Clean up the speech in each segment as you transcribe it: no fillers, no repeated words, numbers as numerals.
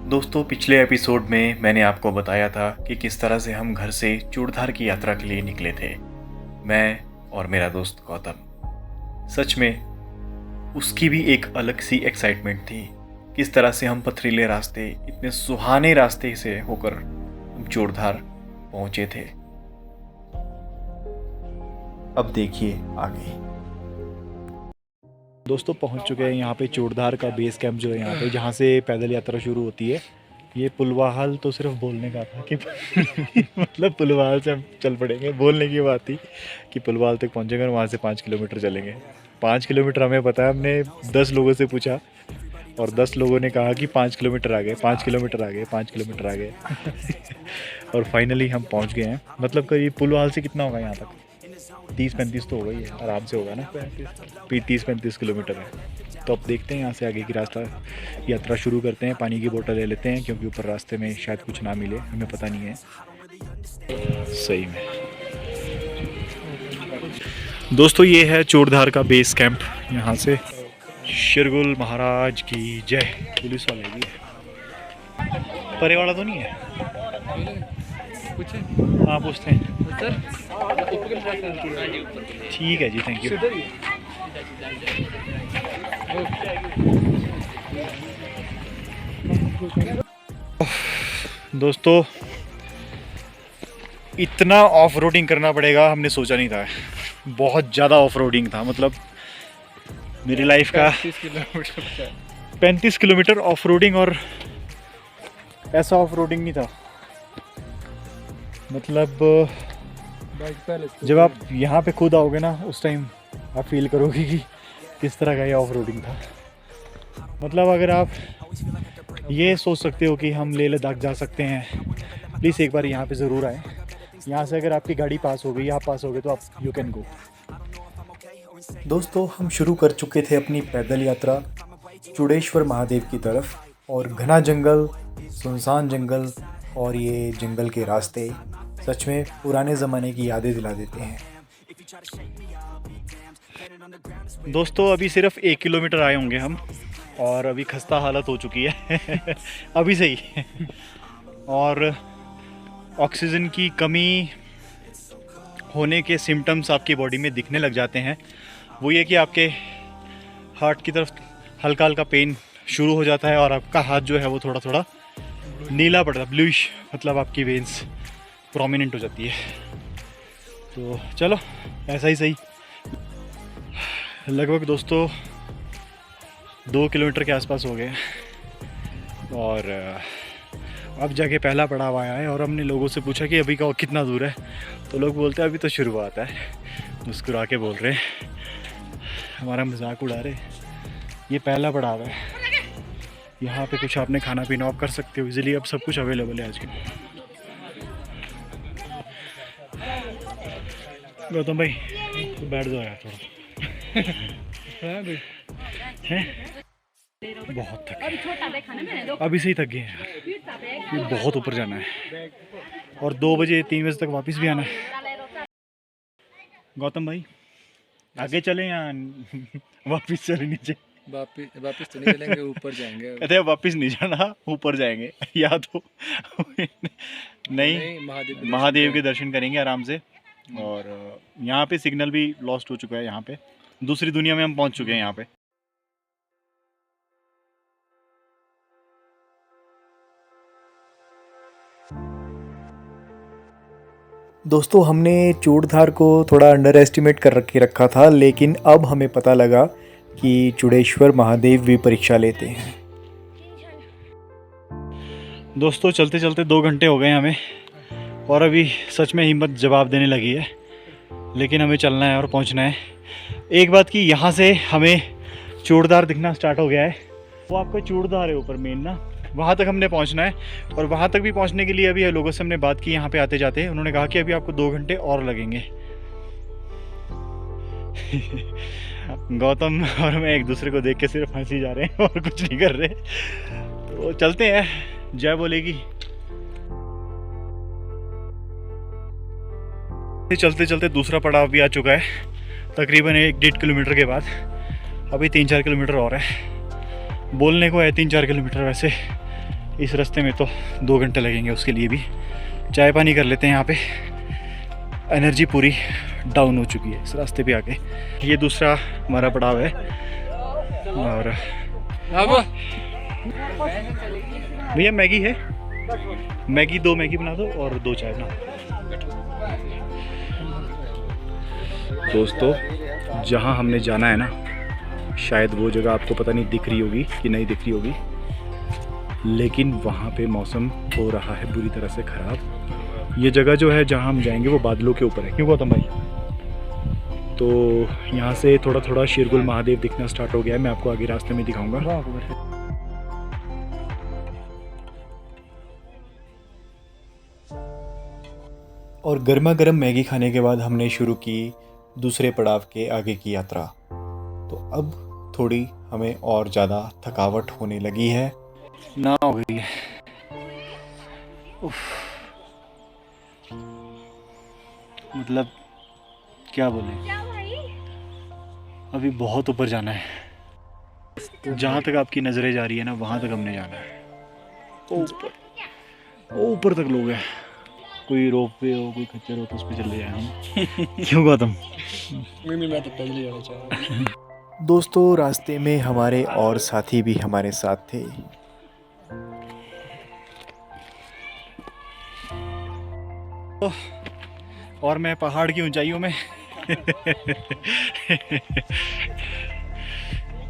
दोस्तों, पिछले एपिसोड में मैंने आपको बताया था कि किस तरह से हम घर से चूड़धार की यात्रा के लिए निकले थे, मैं और मेरा दोस्त गौतम। सच में उसकी भी एक अलग सी एक्साइटमेंट थी। किस तरह से हम पथरीले रास्ते, इतने सुहाने रास्ते से होकर हम चूड़धार पहुंचे थे। अब देखिए आगे। दोस्तों पहुंच चुके हैं यहाँ पे चूड़धार का बेस कैंप जो है यहाँ पे, जहाँ से पैदल यात्रा शुरू होती है। ये पुलवाहल तो सिर्फ बोलने का था कि मतलब पुलवाहल से हम चल पड़ेंगे, बोलने की बात थी कि पुलवाहल तक पहुँचेंगे और वहाँ से 5 किलोमीटर चलेंगे। 5 किलोमीटर हमें पता है, हमने 10 लोगों से पूछा और 10 लोगों ने कहा कि 5 किलोमीटर आगे, 5 किलोमीटर आगे, 5 किलोमीटर आगे। और फाइनली हम पहुँच गए हैं। मतलब करीब पुलवाहल से कितना होगा यहाँ तक? 30-35 तो होगा ही है, आराम से होगा ना। 30-35 किलोमीटर है। तो अब देखते हैं यहाँ से आगे की रास्ता यात्रा शुरू करते हैं। पानी की बोतल ले लेते हैं क्योंकि ऊपर रास्ते में शायद कुछ ना मिले, हमें पता नहीं है। सही में दोस्तों, ये है चूड़धार का बेस कैंप। यहाँ से शिरगुल महाराज की जय। पुलिस वाले भी परे वाला तो नहीं है? हाँ पूछते हैं। ठीक है जी, थैंक यू। दोस्तों, इतना ऑफ रोडिंग करना पड़ेगा हमने सोचा नहीं था। बहुत ज़्यादा ऑफ रोडिंग था, मतलब मेरी लाइफ का 35 किलोमीटर ऑफ रोडिंग। और ऐसा ऑफ रोडिंग नहीं था, मतलब जब आप यहाँ पे खुद आओगे ना, उस टाइम आप फील करोगे कि किस तरह का ये ऑफ रोडिंग था। मतलब अगर आप ये सोच सकते हो कि हम लेह लद्दाख जा सकते हैं, प्लीज़ एक बार यहाँ पे ज़रूर आएँ। यहाँ से अगर आपकी गाड़ी पास हो गई, आप पास हो गए, तो आप यू कैन गो। दोस्तों, हम शुरू कर चुके थे अपनी पैदल यात्रा चूड़ेश्वर महादेव की तरफ। और घना जंगल, सुनसान जंगल और ये जंगल के रास्ते सच में पुराने ज़माने की यादें दिला देते हैं। दोस्तों, अभी सिर्फ 1 किलोमीटर आए होंगे हम और अभी खस्ता हालत हो चुकी है अभी से ही। और ऑक्सीजन की कमी होने के सिम्टम्स आपकी बॉडी में दिखने लग जाते हैं। वो ये कि आपके हार्ट की तरफ हल्का हल्का पेन शुरू हो जाता है और आपका हाथ जो है वो थोड़ा थोड़ा नीला पड़ता है, ब्लूइश, मतलब आपकी वेन्स प्रोमिनेंट हो जाती है। तो चलो ऐसा ही सही। लगभग दोस्तों 2 किलोमीटर के आसपास हो गए और अब जाके पहला पड़ाव आया है। और हमने लोगों से पूछा कि अभी का कितना दूर है, तो लोग बोलते हैं अभी तो शुरुआत है। मुस्कुरा के बोल रहे हैं, हमारा मजाक उड़ा रहे। ये पहला पड़ाव है। यहाँ पे कुछ आपने खाना पीना आप कर सकते हो इजीली, अब सब कुछ अवेलेबल है आजकल। गौतम भाई तो बैठ जाओ यार थोड़ा। हैं? बहुत थक, अभी से ही थक गए हैं यार। ये बहुत ऊपर जाना है और 2 बजे 3 बजे तक वापस भी आना है। गौतम भाई आगे चले या वापस चले नीचे? वापिस तो नहीं चलेंगे, ऊपर जाएंगे। कहते वापस नहीं जाना, ऊपर जाएंगे या तो नहीं, महादेव के दर्शन करेंगे आराम से। और यहाँ पे सिग्नल भी लॉस्ट हो चुका है। यहाँ पे दूसरी दुनिया में हम पहुँच चुके हैं यहाँ पे। दोस्तों, हमने चूड़धार को थोड़ा अंडर एस्टिमेट कर रखा था, लेकिन अब हमें पता लगा कि चूड़ेश्वर महादेव भी परीक्षा लेते हैं। दोस्तों, चलते चलते 2 घंटे हो गए हमें और अभी सच में हिम्मत जवाब देने लगी है, लेकिन हमें चलना है और पहुंचना है। एक बात की, यहाँ से हमें चूड़धार दिखना स्टार्ट हो गया है। वो आपका चूड़धार है ऊपर मेन ना, वहाँ तक हमने पहुँचना है। और वहाँ तक भी पहुँचने के लिए अभी लोगों से हमने बात की यहाँ पे आते जाते, उन्होंने कहा कि अभी आपको 2 घंटे और लगेंगे। गौतम और मैं एक दूसरे को देख के सिर्फ हंसी जा रहे हैं और कुछ नहीं कर रहे। तो चलते हैं, जय बोलेगी। चलते चलते दूसरा पड़ाव भी आ चुका है, तकरीबन 1-1.5 किलोमीटर के बाद। अभी 3-4 किलोमीटर और है। बोलने को है 3-4 किलोमीटर, वैसे इस रास्ते में तो 2 घंटे लगेंगे उसके लिए भी। चाय पानी कर लेते हैं यहाँ पे, एनर्जी पूरी डाउन हो चुकी है इस रास्ते पे आके। ये दूसरा हमारा पड़ाव है। और भैया मैगी है? मैगी 2 मैगी बना दो और 2 चाय बना दो। दोस्तों जहाँ हमने जाना है ना, शायद वो जगह आपको पता नहीं दिख रही होगी कि नहीं दिख रही होगी, लेकिन वहाँ पे मौसम हो रहा है बुरी तरह से ख़राब। ये जगह जो है जहाँ हम जाएंगे वो बादलों के ऊपर है, क्यों गौतम भाई? तो यहाँ से थोड़ा थोड़ा शेरगुल महादेव दिखना स्टार्ट हो गया है। मैं आपको आगे रास्ते में दिखाऊंगा। और गर्मा गर्म मैगी खाने के बाद हमने शुरू की दूसरे पड़ाव के आगे की यात्रा। तो अब थोड़ी हमें और ज़्यादा थकावट होने लगी है, ना हो गई है। उफ, मतलब क्या बोले, अभी बहुत ऊपर जाना है। जहाँ तक आपकी नज़रें जा रही है ना, वहाँ तक हमने जाना है। ऊपर तक लोग हैं। कोई रोप वे हो, कोई खच्चर हो तो उस पर चले जाए हम। क्यों गौतम? मैं तो पैदल ही जाना चाह रहा हूँ। दोस्तों रास्ते में हमारे और साथी भी हमारे साथ थे। और मैं पहाड़ की ऊंचाइयों में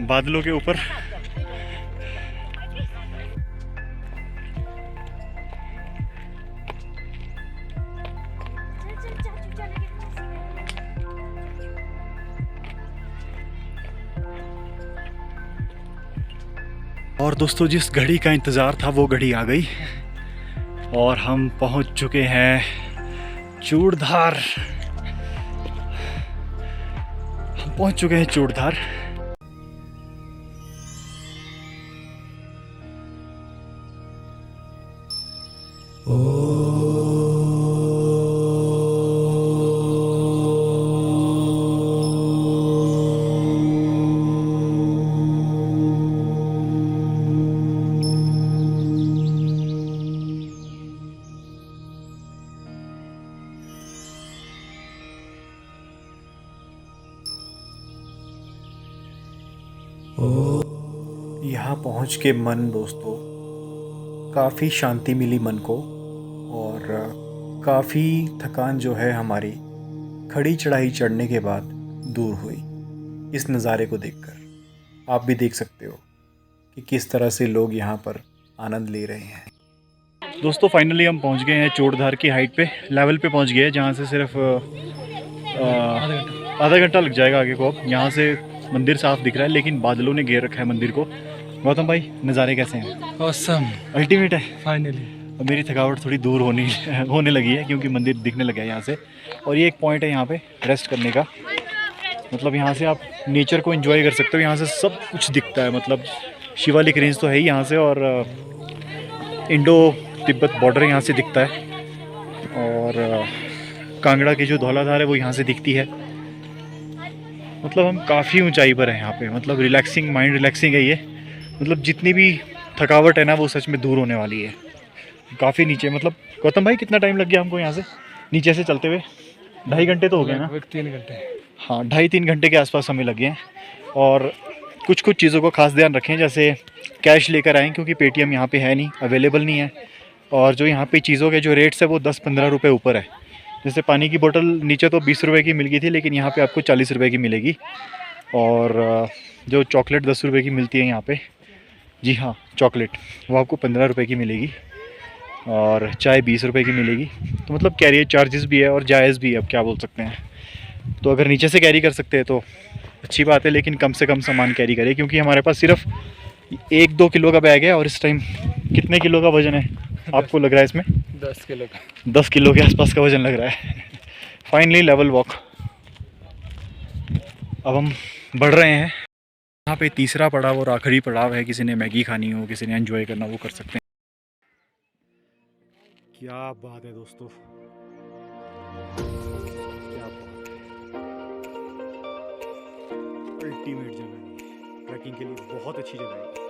बादलों के ऊपर। और दोस्तों जिस घड़ी का इंतज़ार था वो घड़ी आ गई और हम पहुंच चुके हैं चूड़धार। हम पहुंच चुके हैं चूड़धार। यहाँ पहुँच के मन दोस्तों काफ़ी शांति मिली मन को, और काफ़ी थकान जो है हमारी खड़ी चढ़ाई चढ़ने के बाद दूर हुई। इस नज़ारे को देखकर आप भी देख सकते हो कि किस तरह से लोग यहाँ पर आनंद ले रहे हैं। दोस्तों फाइनली हम पहुँच गए हैं चूड़धार की हाइट पे, लेवल पे पहुँच गए हैं जहाँ से सिर्फ आधा घंटा लग जाएगा आगे को। अब यहाँ से मंदिर साफ दिख रहा है लेकिन बादलों ने घेर रखा है मंदिर को। गौतम भाई नज़ारे कैसे हैं? ऑसम, अल्टीमेट है फाइनली। अब मेरी थकावट थोड़ी दूर होने लगी है क्योंकि मंदिर दिखने लगा है यहाँ से। और ये एक पॉइंट है यहाँ पे रेस्ट करने का, मतलब यहाँ से आप नेचर को एंजॉय कर सकते हो। यहाँ से सब कुछ दिखता है, मतलब शिवालिक रेंज तो है ही यहाँ से, और इंडो तिब्बत बॉर्डर यहाँ से दिखता है, और कांगड़ा की जो धौलाधार है वो यहाँ से दिखती है। मतलब हम काफ़ी ऊंचाई पर हैं यहाँ पे, मतलब रिलैक्सिंग, माइंड रिलैक्सिंग है ये। मतलब जितनी भी थकावट है ना वो सच में दूर होने वाली है। काफ़ी नीचे, मतलब गौतम भाई कितना टाइम लग गया हमको यहाँ से नीचे से चलते हुए? 2.5 घंटे तो हो गए ना? 3 घंटे। हाँ 2.5-3 घंटे के आसपास हमें लगे हैं। और कुछ कुछ चीज़ों को खास ध्यान रखें, जैसे कैश लेकर आएँ क्योंकि पेटीएम यहाँ पे है नहीं, अवेलेबल नहीं है। और जो यहाँ पे चीज़ों के जो रेट्स है वो 10-15 रुपये ऊपर है। जैसे पानी की बोतल नीचे तो 20 रुपये की मिल गई थी, लेकिन यहाँ पे आपको 40 रुपये की मिलेगी। और जो चॉकलेट 10 रुपये की मिलती है यहाँ पे, जी हाँ चॉकलेट, वो आपको 15 रुपये की मिलेगी। और चाय 20 रुपये की मिलेगी। तो मतलब कैरियर चार्जेस भी है और जायज़ भी है, अब क्या बोल सकते हैं। तो अगर नीचे से कैरी कर सकते हैं तो अच्छी बात है, लेकिन कम से कम सामान कैरी करें क्योंकि हमारे पास सिर्फ 1-2 किलो का बैग है। और इस टाइम कितने किलो का वज़न है आपको लग रहा है इसमें? 10 किलो का। 10 किलो के आसपास का वज़न लग रहा है। Finally level walk. अब हम बढ़ रहे हैं। यहाँ पे तीसरा पड़ाव और आखिरी पड़ाव है। किसी ने मैगी खानी हो, किसी ने एंजॉय करना, वो कर सकते हैं। क्या बात है दोस्तों, क्या बात है। अल्टीमेट जगह है, ट्रैकिंग के लिए बहुत अच्छी जगह है।